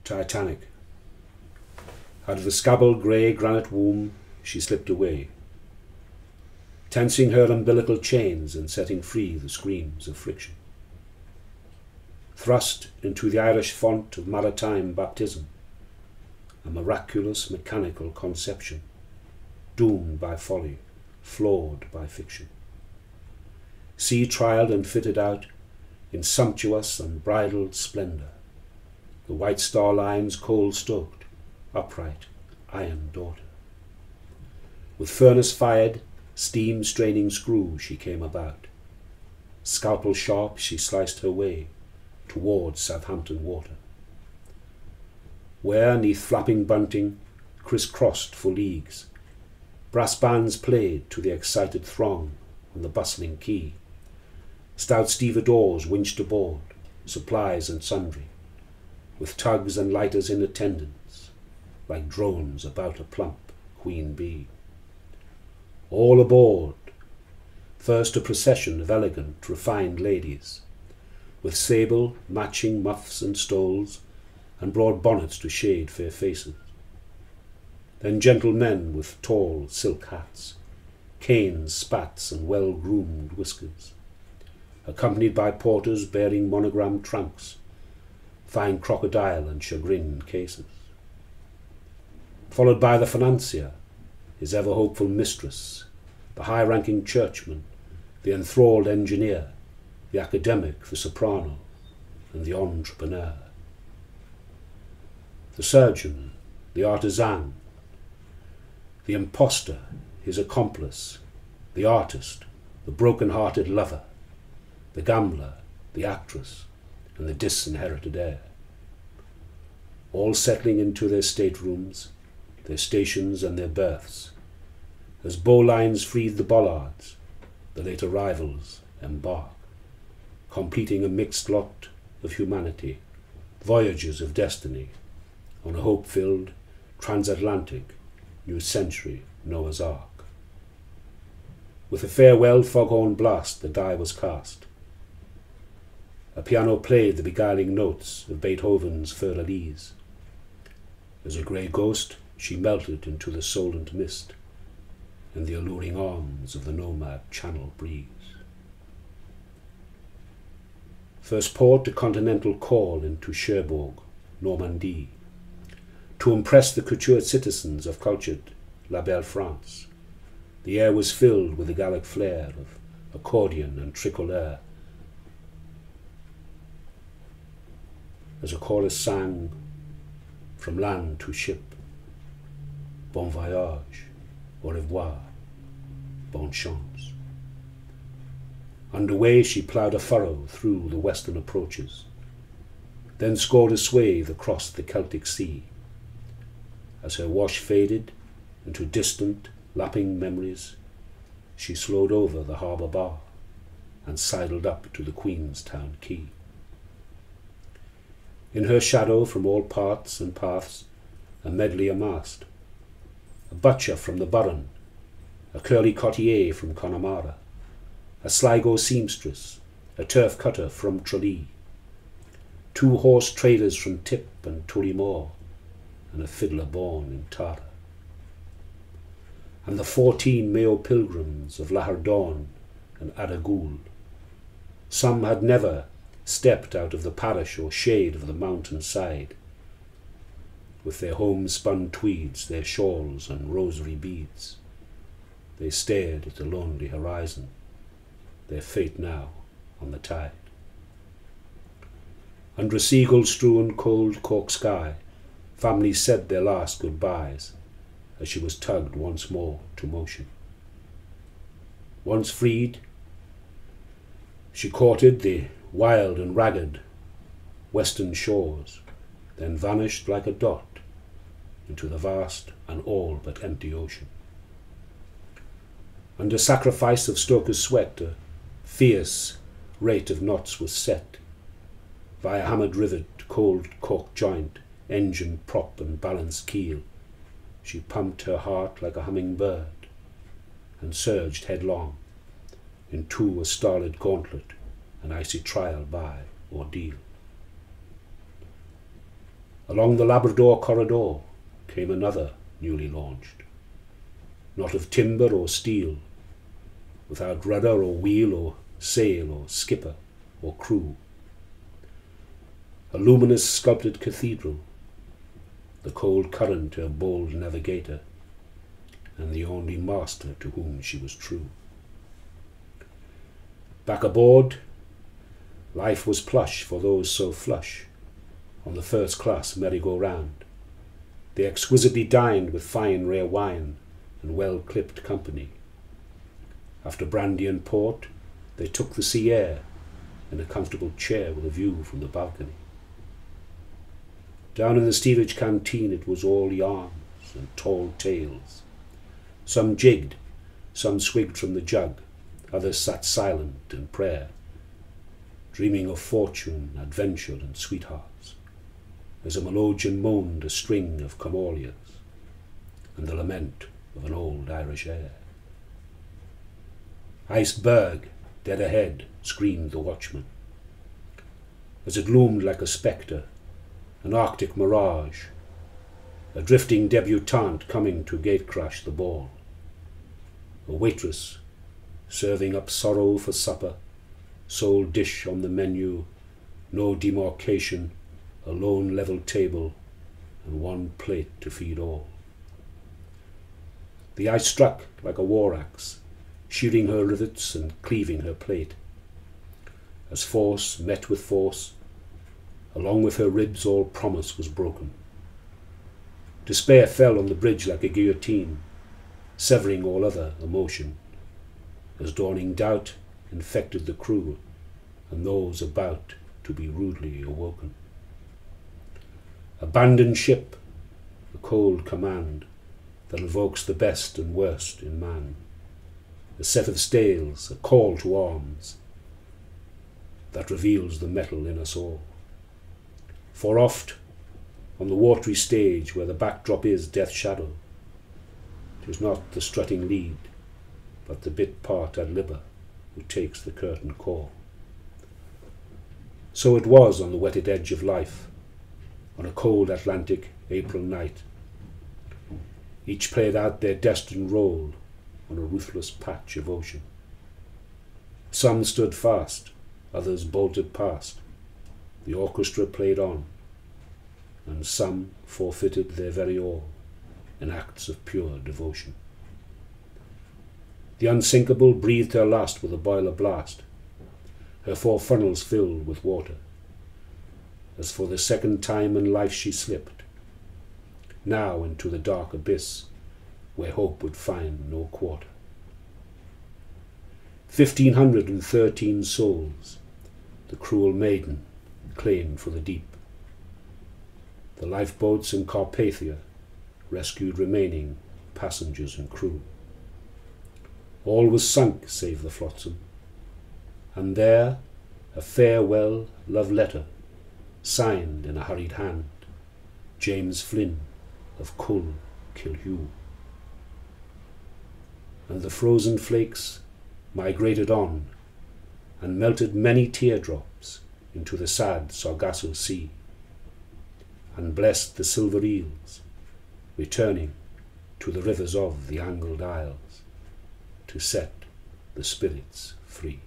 Titanic. Out of the scabbled grey granite womb she slipped away, tensing her umbilical chains and setting free the screams of friction. Thrust into the Irish font of maritime baptism, a miraculous mechanical conception, doomed by folly, flawed by fiction. Sea-trialled and fitted out in sumptuous unbridled splendour, the White Star Line's coal-stoked, upright, iron daughter. With furnace-fired, steam-straining screw she came about. Scalpel-sharp she sliced her way towards Southampton water, where, neath flapping bunting, criss-crossed for leagues, brass bands played to the excited throng on the bustling quay. Stout stevedores winched aboard, supplies and sundry, with tugs and lighters in attendance, like drones about a plump queen bee. All aboard, first a procession of elegant, refined ladies, with sable, matching muffs and stoles, and broad bonnets to shade fair faces. Then gentle men with tall silk hats, canes, spats, and well-groomed whiskers, accompanied by porters bearing monogrammed trunks, fine crocodile and chagrin cases. Followed by the financier, his ever-hopeful mistress, the high-ranking churchman, the enthralled engineer, the academic, the soprano, and the entrepreneur. The surgeon, the artisan, the impostor, his accomplice, the artist, the broken-hearted lover, the gambler, the actress, and the disinherited heir. All settling into their staterooms, their stations and their berths, as bowlines freed the bollards, the late arrivals embark, completing a mixed lot of humanity, voyagers of destiny, on a hope-filled, transatlantic, new century Noah's Ark. With a farewell foghorn blast the die was cast. A piano played the beguiling notes of Beethoven's Für Elise. As a grey ghost she melted into the solent mist and the alluring arms of the nomad Channel breeze. First port a continental call into Cherbourg, Normandy, to impress the coutured citizens of cultured La Belle France. The air was filled with the Gallic flair of accordion and tricolore, as a chorus sang from land to ship, bon voyage, au revoir, bonne chance. Underway she ploughed a furrow through the western approaches, then scored a swathe across the Celtic Sea. As her wash faded into distant, lapping memories, she slowed over the harbour bar and sidled up to the Queenstown quay. In her shadow from all parts and paths a medley amassed, a butcher from the Burren, a curly courtier from Connemara, a Sligo seamstress, a turf cutter from Tralee, 2 horse traders from Tip and Tullimore, and a fiddler born in Tara. And the 14 Mayo pilgrims of Lahardorn and Adagoul. Some had never stepped out of the parish or shade of the mountain side. With their homespun tweeds, their shawls and rosary beads, they stared at the lonely horizon, their fate now on the tide. Under a seagull-strewn cold Cork sky, families said their last goodbyes as she was tugged once more to motion. Once freed, she courted the wild and ragged western shores, then vanished like a dot into the vast and all but empty ocean. Under sacrifice of stoker's sweat, a fierce rate of knots was set, via hammered rivet, cold cork joint, engine prop and balanced keel. She pumped her heart like a hummingbird and surged headlong into a starlit gauntlet, an icy trial by ordeal. Along the Labrador corridor came another newly launched, not of timber or steel, without rudder or wheel or sail or skipper or crew. A luminous sculpted cathedral, the cold current her bold navigator, and the only master to whom she was true. Back aboard, life was plush for those so flush on the first-class merry-go-round. They exquisitely dined with fine rare wine and well-clipped company. After brandy and port, they took the sea air in a comfortable chair with a view from the balcony. Down in the steerage canteen it was all yarns and tall tales. Some jigged, some swigged from the jug, others sat silent in prayer, dreaming of fortune, adventure, and sweethearts, as a melodeon moaned a string of camolias and the lament of an old Irish air. Iced berg, dead ahead, screamed the watchman, as it loomed like a spectre, an arctic mirage, a drifting debutante coming to gate-crash the ball, a waitress serving up sorrow for supper, sole dish on the menu, no demarcation, a lone level table, and one plate to feed all. The ice struck like a war axe, shearing her rivets and cleaving her plate. As force met with force, along with her ribs all promise was broken. Despair fell on the bridge like a guillotine, severing all other emotion, as dawning doubt infected the crew and those about to be rudely awoken. Abandon ship, a cold command that invokes the best and worst in man, a set of stales, a call to arms that reveals the metal in us all. For oft, on the watery stage where the backdrop is death's shadow, 'tis not the strutting lead, but the bit part ad liber who takes the curtain call. So it was on the wetted edge of life, on a cold Atlantic April night. Each played out their destined role on a ruthless patch of ocean. Some stood fast, others bolted past. The orchestra played on, and some forfeited their very all in acts of pure devotion. The unsinkable breathed her last with a boiler blast, her 4 funnels filled with water, as for the second time in life she slipped, now into the dark abyss where hope would find no quarter. 1,513 souls the cruel maiden claimed for the deep. The lifeboats in Carpathia rescued remaining passengers and crew. All was sunk save the flotsam, and there a farewell love letter signed in a hurried hand, James Flynn of Cull Kilhue. And the frozen flakes migrated on and melted many teardrops into the sad Sargasso Sea, and blessed the silver eels, returning to the rivers of the angled isles to set the spirits free.